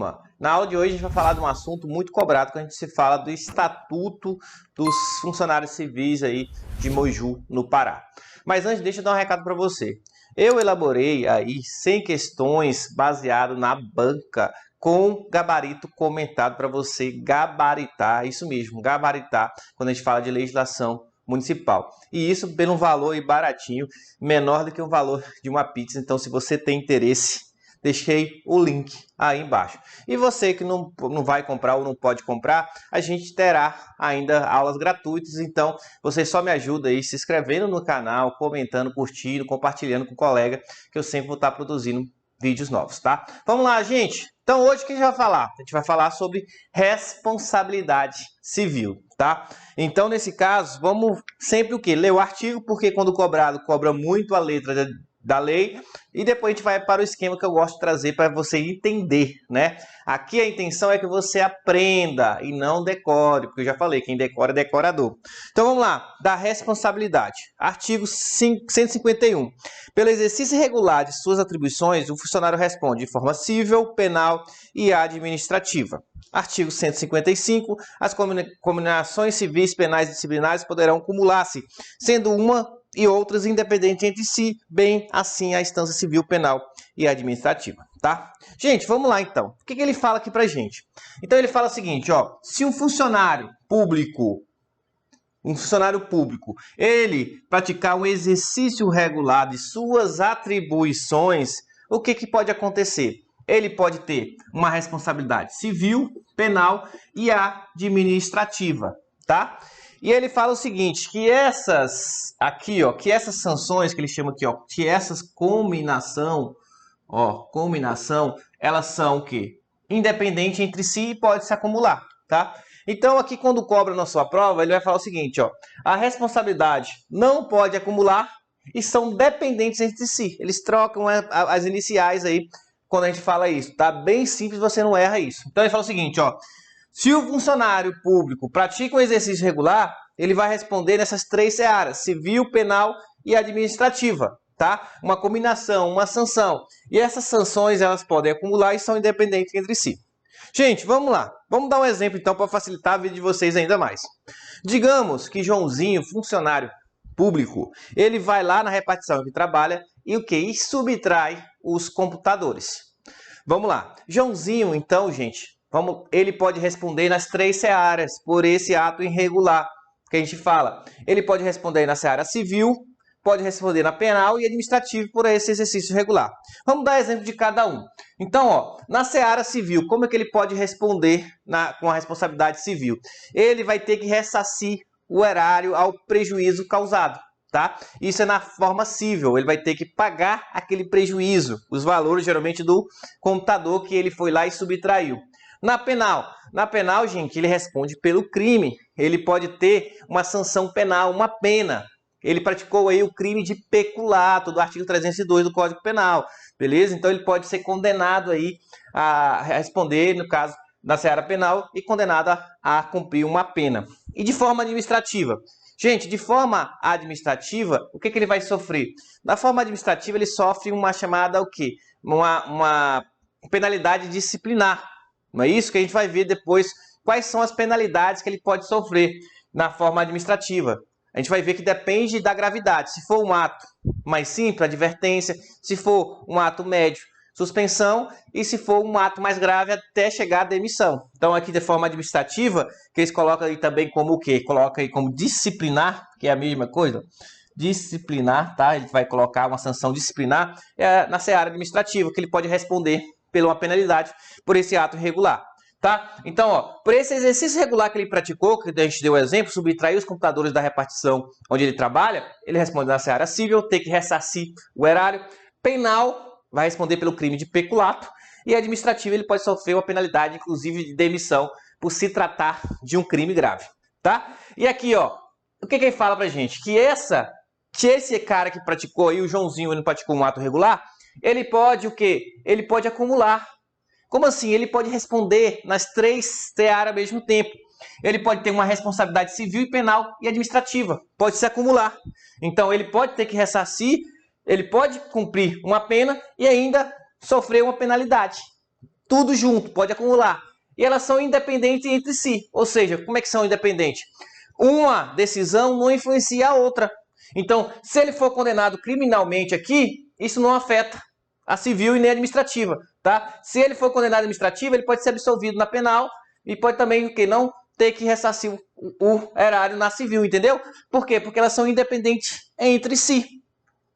turma, na aula de hoje a gente vai falar de um assunto muito cobrado quando a gente se fala do Estatuto dos Funcionários Civis aí de Moju, no Pará. Mas antes, deixa eu dar um recado para você. Eu elaborei aí 100 questões baseado na banca com gabarito comentado para você gabaritar, isso mesmo, gabaritar quando a gente fala de legislação municipal. E isso pelo um valor aí baratinho, menor do que o valor de uma pizza. Então, se você tem interesse, deixei o link aí embaixo. E você que não vai comprar ou não pode comprar, a gente terá ainda aulas gratuitas. Então, você só me ajuda aí se inscrevendo no canal, comentando, curtindo, compartilhando com o colega, que eu sempre vou estar produzindo vídeos novos, tá? Vamos lá, gente. Então, hoje o que a gente vai falar? A gente vai falar sobre responsabilidade civil, tá? Então, nesse caso, vamos sempre o quê? Ler o artigo, porque quando cobrado, cobra muito a letra da lei, e depois a gente vai para o esquema que eu gosto de trazer para você entender, né? Aqui a intenção é que você aprenda e não decore, porque eu já falei, quem decora é decorador. Então vamos lá, da responsabilidade. Artigo 151. Pelo exercício irregular de suas atribuições, o funcionário responde de forma civil, penal e administrativa. Artigo 155. As combinações civis, penais e disciplinares poderão acumular-se, sendo uma e outras independentes entre si, bem assim a instância civil, penal e administrativa, tá? Gente, vamos lá então. O que ele fala aqui pra gente? Então ele fala o seguinte, ó, se um funcionário público, ele praticar um exercício regular de suas atribuições, o que pode acontecer? Ele pode ter uma responsabilidade civil, penal e administrativa, tá? E ele fala o seguinte, que essas aqui, ó, que essas sanções que ele chama aqui, ó, que essas combinação, elas são o quê? Independente entre si e pode se acumular, tá? Então aqui quando cobra na sua prova, ele vai falar o seguinte, ó, a responsabilidade não pode acumular e são dependentes entre si. Eles trocam as iniciais aí quando a gente fala isso, tá? Bem simples, você não erra isso. Então ele fala o seguinte, ó, se o funcionário público pratica um exercício regular, ele vai responder nessas três searas, civil, penal e administrativa, tá? Uma combinação, uma sanção. E essas sanções, elas podem acumular e são independentes entre si. Gente, vamos lá. Vamos dar um exemplo, então, para facilitar a vida de vocês ainda mais. Digamos que Joãozinho, funcionário público, ele vai lá na repartição que trabalha e o quê? E subtrai os computadores. Vamos lá. Joãozinho, então, gente, ele pode responder nas três searas por esse ato irregular que a gente fala. Ele pode responder na seara civil, pode responder na penal e administrativo por esse exercício irregular. Vamos dar exemplo de cada um. Então, ó, na seara civil, como é que ele pode responder com a responsabilidade civil? Ele vai ter que ressarcir o erário ao prejuízo causado, tá? Isso é na forma civil, ele vai ter que pagar aquele prejuízo, os valores geralmente do computador que ele foi lá e subtraiu. Na penal, gente, ele responde pelo crime. Ele pode ter uma sanção penal, uma pena. Ele praticou aí o crime de peculato do artigo 302 do Código Penal, beleza? Então ele pode ser condenado aí a responder, no caso da seara penal, e condenado a cumprir uma pena. E de forma administrativa? Gente, de forma administrativa, o que ele vai sofrer? Na forma administrativa, ele sofre uma chamada o quê? Uma penalidade disciplinar. Não é isso que a gente vai ver depois quais são as penalidades que ele pode sofrer na forma administrativa. A gente vai ver que depende da gravidade. Se for um ato mais simples, advertência. Se for um ato médio, suspensão. E se for um ato mais grave, até chegar à demissão. Então aqui de forma administrativa, que eles colocam aí também como o quê? Coloca aí como disciplinar, que é a mesma coisa. Disciplinar, tá? Ele vai colocar uma sanção disciplinar na seara administrativa, que ele pode responder pela uma penalidade por esse ato irregular, tá? Então, ó, por esse exercício regular que ele praticou, que a gente deu o exemplo, subtrair os computadores da repartição onde ele trabalha, ele responde na seara civil, tem que ressarcir o erário. Penal, vai responder pelo crime de peculato. E administrativo, ele pode sofrer uma penalidade, inclusive de demissão, por se tratar de um crime grave, tá? E aqui, ó, o que ele fala pra gente? Que esse cara que praticou aí, o Joãozinho, ele praticou um ato regular, ele pode o quê? Ele pode acumular. Como assim? Ele pode responder nas três searas ao mesmo tempo. Ele pode ter uma responsabilidade civil, penal e administrativa. Pode se acumular. Então, ele pode ter que ressarcir, ele pode cumprir uma pena e ainda sofrer uma penalidade. tudo junto, pode acumular. E elas são independentes entre si. Ou seja, como é que são independentes? Uma decisão não influencia a outra. Então, se ele for condenado criminalmente aqui, isso não afeta a civil e nem a administrativa, tá? Se ele for condenado administrativa, ele pode ser absolvido na penal e pode também o que não ter que ressarcir o erário na civil, entendeu? Por quê? Porque elas são independentes entre si.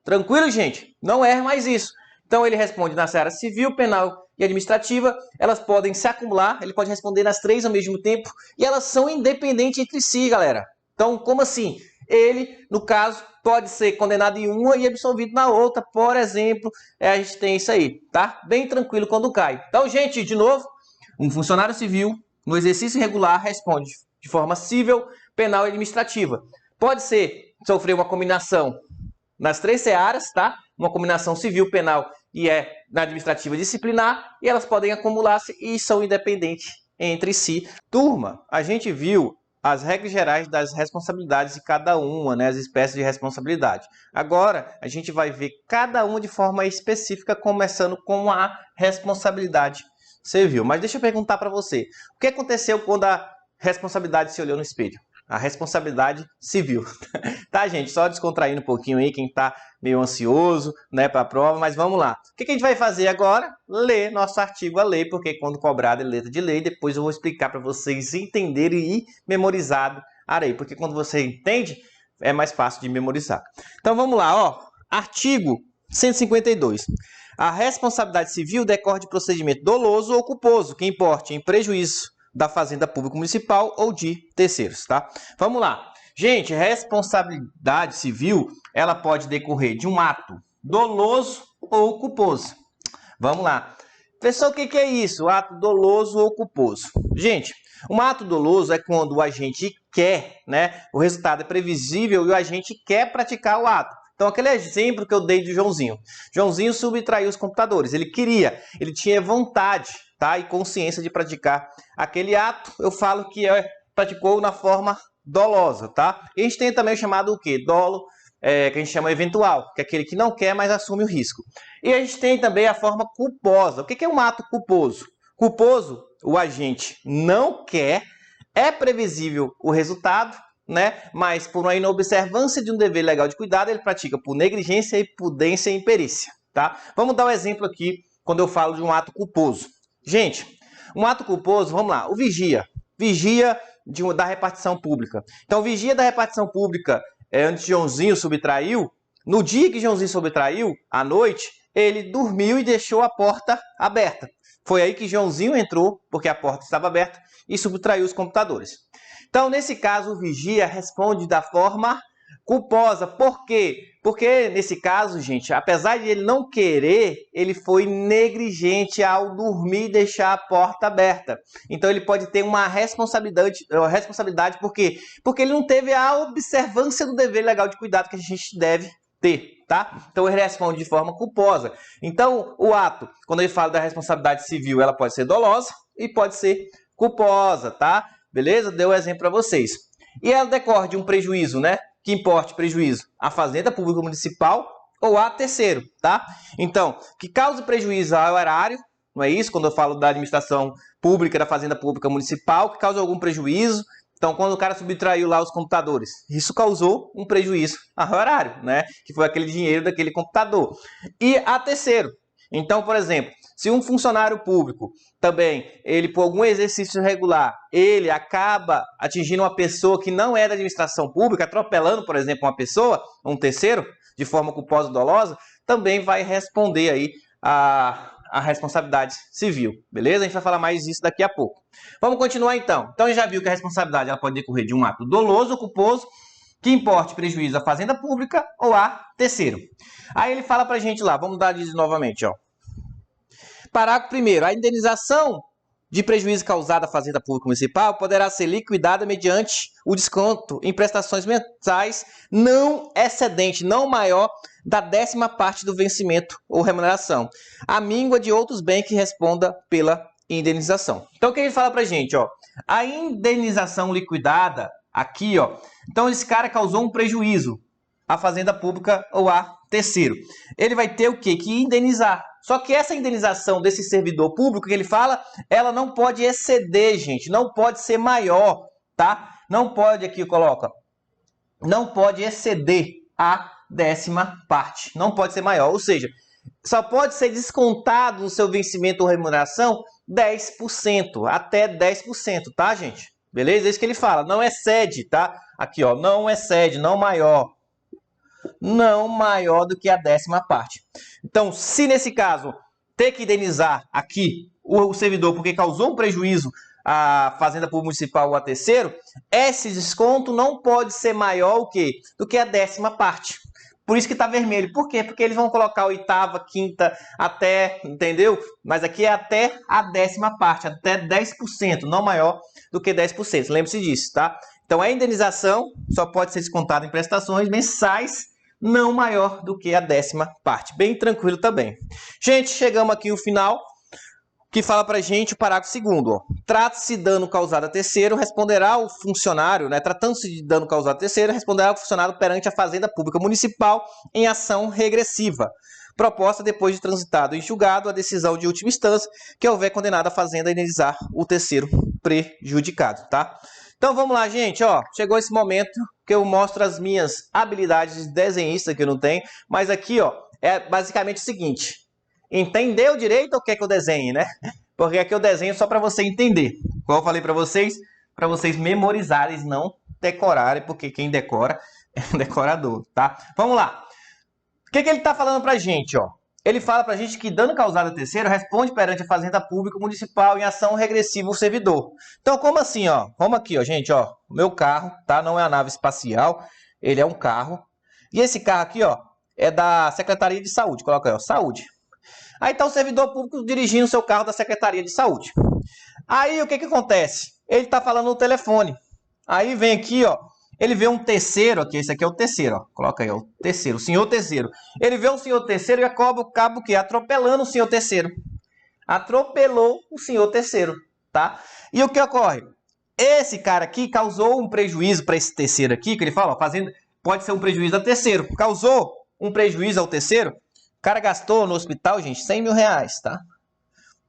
Tranquilo, gente? Não erre mais isso. Então ele responde na seara civil, penal e administrativa. Elas podem se acumular, ele pode responder nas três ao mesmo tempo e elas são independentes entre si, galera. Então, como assim? Ele, no caso, pode ser condenado em uma e absolvido na outra. Por exemplo, a gente tem isso aí, tá? Bem tranquilo quando cai. Então, gente, de novo, um funcionário civil, no exercício regular, responde de forma civil, penal e administrativa. Pode ser sofrer uma combinação nas três searas, tá? Uma combinação civil, penal e na administrativa disciplinar. E elas podem acumular-se e são independentes entre si. Turma, a gente viu as regras gerais das responsabilidades de cada uma, né, as espécies de responsabilidade. Agora, a gente vai ver cada uma de forma específica, começando com a responsabilidade civil. Mas deixa eu perguntar para você, o que aconteceu quando a responsabilidade se olhou no espelho? A responsabilidade civil. Tá, gente? Só descontraindo um pouquinho aí, quem tá meio ansioso, né, para a prova, mas vamos lá. O que a gente vai fazer agora? Ler nosso artigo a lei, porque quando cobrado é letra de lei, depois eu vou explicar para vocês entenderem e memorizado a lei, porque quando você entende, é mais fácil de memorizar. Então vamos lá, ó. Artigo 152. A responsabilidade civil decorre de procedimento doloso ou culposo, que importe em prejuízo da Fazenda Pública Municipal ou de terceiros, tá? Vamos lá. Gente, responsabilidade civil, ela pode decorrer de um ato doloso ou culposo. Vamos lá. Pessoal, o que é isso? Ato doloso ou culposo? Gente, um ato doloso é quando o agente quer, né? O resultado é previsível e o agente quer praticar o ato. Então, aquele exemplo que eu dei de Joãozinho. Joãozinho subtraiu os computadores. Ele queria, ele tinha vontade, tá? E consciência de praticar aquele ato. Eu falo que praticou na forma dolosa, tá? E a gente tem também o chamado o quê? Dolo, que a gente chama eventual, que é aquele que não quer, mas assume o risco. E a gente tem também a forma culposa. O que é um ato culposo? Culposo, o agente não quer, é previsível o resultado, né? Mas por uma inobservância de um dever legal de cuidado, ele pratica por negligência, imprudência e imperícia, tá? Vamos dar um exemplo aqui quando eu falo de um ato culposo. Gente, um ato culposo, vamos lá, o vigia da repartição pública. Então, o vigia da repartição pública, antes de Joãozinho subtraiu, no dia que Joãozinho subtraiu, à noite, ele dormiu e deixou a porta aberta. Foi aí que Joãozinho entrou, porque a porta estava aberta, e subtraiu os computadores. Então, nesse caso, o vigia responde da forma culposa. Por quê? Porque, nesse caso, gente, apesar de ele não querer, ele foi negligente ao dormir e deixar a porta aberta. Então, ele pode ter uma responsabilidade por quê? Porque ele não teve a observância do dever legal de cuidado que a gente deve ter, tá? Então, ele responde de forma culposa. Então, o ato, quando ele fala da responsabilidade civil, ela pode ser dolosa e pode ser culposa, tá? Beleza? Deu um exemplo para vocês. E ela decorre de um prejuízo, né? Que importe prejuízo à Fazenda Pública Municipal ou a terceiro, tá? Então, que cause prejuízo ao erário, não é isso? Quando eu falo da administração pública, da Fazenda Pública Municipal, que cause algum prejuízo. Então, quando o cara subtraiu lá os computadores, isso causou um prejuízo ao erário, né? Que foi aquele dinheiro daquele computador. E a terceiro. Então, por exemplo, se um funcionário público também, ele por algum exercício irregular, ele acaba atingindo uma pessoa que não é da administração pública, atropelando, por exemplo, uma pessoa, um terceiro, de forma culposa ou dolosa, também vai responder aí a responsabilidade civil, beleza? A gente vai falar mais disso daqui a pouco. Vamos continuar então. Então, a gente já viu que a responsabilidade ela pode decorrer de um ato doloso ou culposo, que importe prejuízo à Fazenda Pública ou a terceiro. Aí ele fala pra gente lá, vamos dar isso novamente, ó. Parágrafo 1º. A indenização de prejuízo causado à Fazenda Pública Municipal poderá ser liquidada mediante o desconto em prestações mensais não excedente, não maior da 10ª parte do vencimento ou remuneração, à míngua de outros bens que responda pela indenização. Então, o que ele fala pra gente, ó? A indenização liquidada aqui, ó. Então, esse cara causou um prejuízo à Fazenda Pública ou a terceiro. Ele vai ter o quê? Que indenizar. Só que essa indenização desse servidor público que ele fala, ela não pode exceder, gente, não pode ser maior, tá? Não pode, aqui coloca, não pode exceder a 10ª parte, não pode ser maior, ou seja, só pode ser descontado no seu vencimento ou remuneração 10%, até 10%, tá, gente? Beleza? É isso que ele fala, não excede, tá? Aqui, ó, não excede, não maior do que a 10ª parte. Então, se nesse caso ter que indenizar aqui o servidor porque causou um prejuízo à Fazenda Pública Municipal ou a terceiro, esse desconto não pode ser maior do que a 10ª parte. Por isso que está vermelho. Por quê? Porque eles vão colocar a 8ª, 5ª, até, entendeu? Mas aqui é até a 10ª parte, até 10%, não maior do que 10%. Lembre-se disso, tá? Então, a indenização só pode ser descontada em prestações mensais, não maior do que a 10ª parte. Bem tranquilo também. Gente, chegamos aqui no final, que fala pra gente o parágrafo 2º. Trata-se de dano causado a terceiro, responderá o funcionário, né? Tratando-se de dano causado a terceiro, responderá o funcionário perante a Fazenda Pública Municipal em ação regressiva, proposta depois de transitado em julgado a decisão de última instância, que houver condenado a Fazenda a indenizar o terceiro prejudicado, tá? Então vamos lá, gente, ó, chegou esse momento que eu mostro as minhas habilidades de desenhista que eu não tenho, mas aqui, ó, é basicamente o seguinte: entendeu direito ou quer que eu desenhe, né? Porque aqui eu desenho só para você entender. Como eu falei para vocês memorizarem, não decorarem, porque quem decora é decorador, tá? Vamos lá. O que ele está falando para a gente, ó? Ele fala para a gente que dano causado a terceiro responde perante a Fazenda Pública Municipal em ação regressiva ao servidor. Então, como assim, ó? Vamos aqui, ó, gente, ó. O meu carro, tá? Não é a nave espacial, ele é um carro. E esse carro aqui, ó, é da Secretaria de Saúde. Coloca aí, ó, Saúde. Aí tá o servidor público dirigindo o seu carro da Secretaria de Saúde. Aí o que acontece? Ele tá falando no telefone. Aí vem aqui, ó. Ele vê um terceiro aqui. Esse aqui é o terceiro, ó. Coloca aí, ó. O terceiro, o senhor terceiro. Ele vê o senhor terceiro e acaba o cabo que atropelando o senhor terceiro. Atropelou o senhor terceiro, tá? E o que ocorre? Esse cara aqui causou um prejuízo para esse terceiro aqui, que ele fala, ó, fazendo, pode ser um prejuízo a terceiro. Causou um prejuízo ao terceiro. O cara gastou no hospital, gente, 100 mil reais, tá?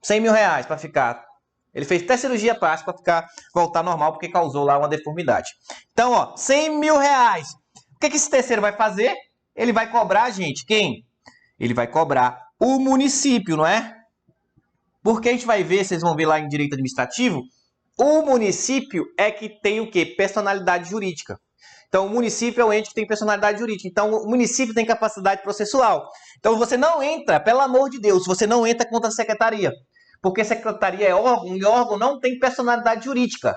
100 mil reais para ficar. Ele fez até cirurgia plástica para voltar normal, porque causou lá uma deformidade. Então, ó, 100 mil reais. O que esse terceiro vai fazer? Ele vai cobrar, gente, quem? Ele vai cobrar o município, não é? Porque a gente vai ver, vocês vão ver lá em direito administrativo, o município é que tem o quê? Personalidade jurídica. Então, o município é o ente que tem personalidade jurídica. Então, o município tem capacidade processual. Então, você não entra, pelo amor de Deus, você não entra contra a secretaria. Porque a secretaria é órgão e órgão não tem personalidade jurídica,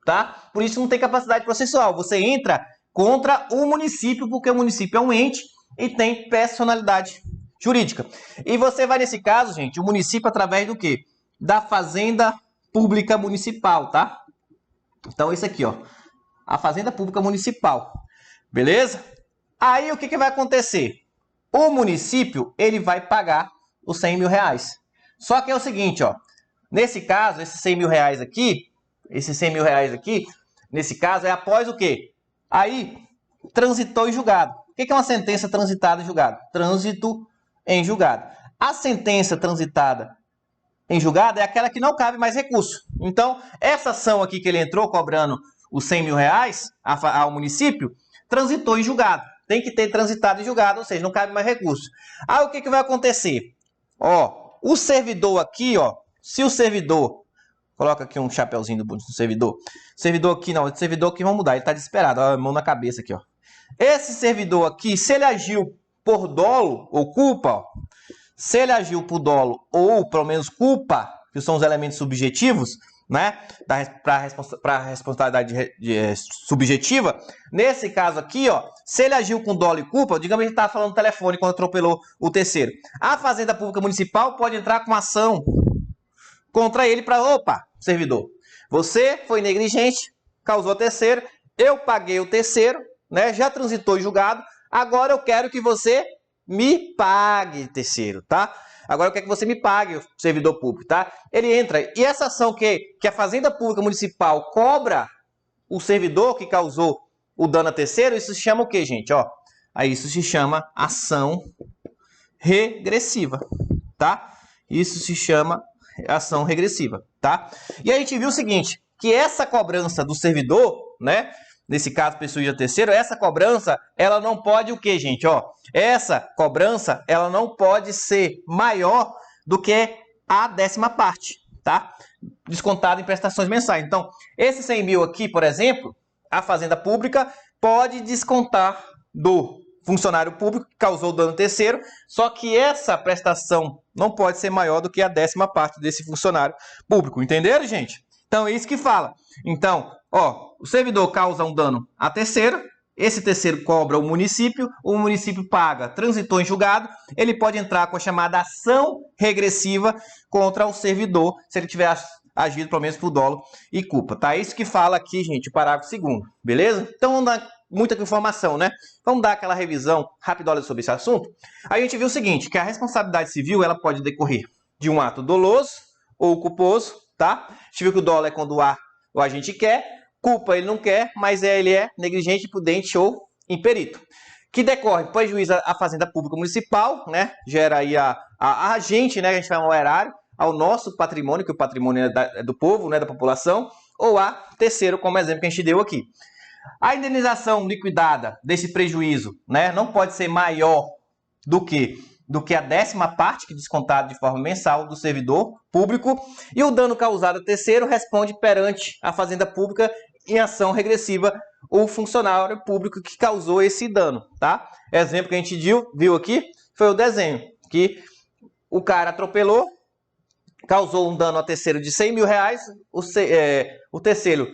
tá? Por isso não tem capacidade processual. Você entra contra o município, porque o município é um ente e tem personalidade jurídica. E você vai, nesse caso, gente, o município através do quê? Da Fazenda Pública Municipal, tá? Então, isso aqui, ó. A Fazenda Pública Municipal. Beleza? Aí, o que vai acontecer? O município, ele vai pagar os 100 mil reais. Só que é o seguinte, ó. Nesse caso, esses 100 mil reais aqui, nesse caso, é após o quê? Aí, transitou em julgado. O que é uma sentença transitada em julgado? Trânsito em julgado. A sentença transitada em julgado é aquela que não cabe mais recurso. Então, essa ação aqui que ele entrou cobrando os 100 mil reais ao município, transitou em julgado. Tem que ter transitado em julgado, ou seja, não cabe mais recurso. Aí, o que vai acontecer? Ó, o servidor aqui, ó, se o servidor, coloca aqui um chapeuzinho do servidor. Servidor aqui, não, esse servidor aqui vamos mudar, ele tá desesperado, ó, mão na cabeça aqui, ó. Esse servidor aqui, se ele agiu por dolo ou culpa, ó, se ele agiu por dolo ou pelo menos culpa, que são os elementos subjetivos, né, para a responsabilidade subjetiva, nesse caso aqui, ó, se ele agiu com dolo e culpa, digamos que a gente estava falando no telefone quando atropelou o terceiro, a Fazenda Pública Municipal pode entrar com ação contra ele para, opa, servidor, você foi negligente, causou terceiro, eu paguei o terceiro, né, já transitou em julgado, agora eu quero que você me pague, terceiro, tá? Agora eu quero que você me pague, o servidor público, tá? Ele entra, e essa ação que a Fazenda Pública Municipal cobra o servidor que causou o dano a terceiro, isso se chama o quê, gente? Ó, aí isso se chama ação regressiva, tá? Isso se chama ação regressiva, tá? E a gente viu o seguinte, que essa cobrança do servidor, né? Nesse caso, pessoa jurídica terceiro, essa cobrança, ela não pode o quê, gente? Ó, essa cobrança, ela não pode ser maior do que a 10ª parte, tá? Descontado em prestações mensais. Então, esse 100 mil aqui, por exemplo, a Fazenda Pública pode descontar do funcionário público que causou dano terceiro, só que essa prestação não pode ser maior do que a 10ª parte desse funcionário público. Entenderam, gente? Então, é isso que fala. Então, ó, o servidor causa um dano a terceiro, esse terceiro cobra o município paga, transitou em julgado, ele pode entrar com a chamada ação regressiva contra o servidor, se ele tiver agido pelo menos por dolo e culpa, tá? Isso que fala aqui, gente, o parágrafo 2º, beleza? Então, vamos dar muita informação, né? Vamos dar aquela revisão rápida sobre esse assunto. Aí a gente viu o seguinte, que a responsabilidade civil, ela pode decorrer de um ato doloso ou culposo, tá? A gente viu que o dolo é quando o agente quer, culpa ele não quer, mas ele é negligente, imprudente ou imperito. Que decorre prejuízo à Fazenda Pública Municipal, né? Gera aí a agente, né? A gente vai ao erário, ao nosso patrimônio, que o patrimônio é do povo, né? Da população, ou a terceiro, como exemplo que a gente deu aqui. A indenização liquidada desse prejuízo, né? Não pode ser maior do que a 10ª parte, que é descontado de forma mensal do servidor público, e o dano causado a terceiro responde perante a Fazenda Pública em ação regressiva o funcionário público que causou esse dano, tá? Exemplo que a gente viu aqui foi o desenho, que o cara atropelou, causou um dano a terceiro de 100 mil reais, o terceiro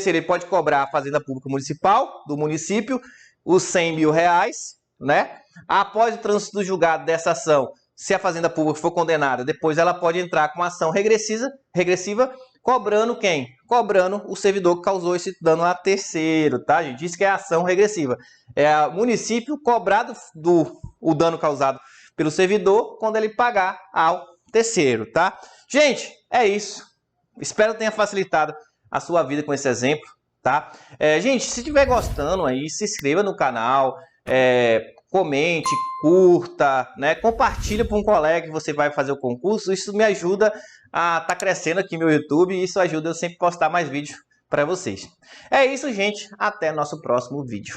ele pode cobrar a Fazenda Pública Municipal, do município, os 100 mil reais, né? Após o trânsito do julgado dessa ação, se a Fazenda Pública for condenada, depois ela pode entrar com uma ação regressiva, cobrando quem? Cobrando o servidor que causou esse dano a terceiro, tá, gente? Isso que é a ação regressiva. É o município cobrado o dano causado pelo servidor quando ele pagar ao terceiro, tá? Gente, é isso. Espero que tenha facilitado a sua vida com esse exemplo, tá? Gente, se estiver gostando aí, se inscreva no canal, comente, curta, né? Compartilha para um colega que você vai fazer o concurso. Isso me ajuda a estar crescendo aqui meu YouTube e isso ajuda eu sempre postar mais vídeos para vocês. É isso, gente. Até nosso próximo vídeo.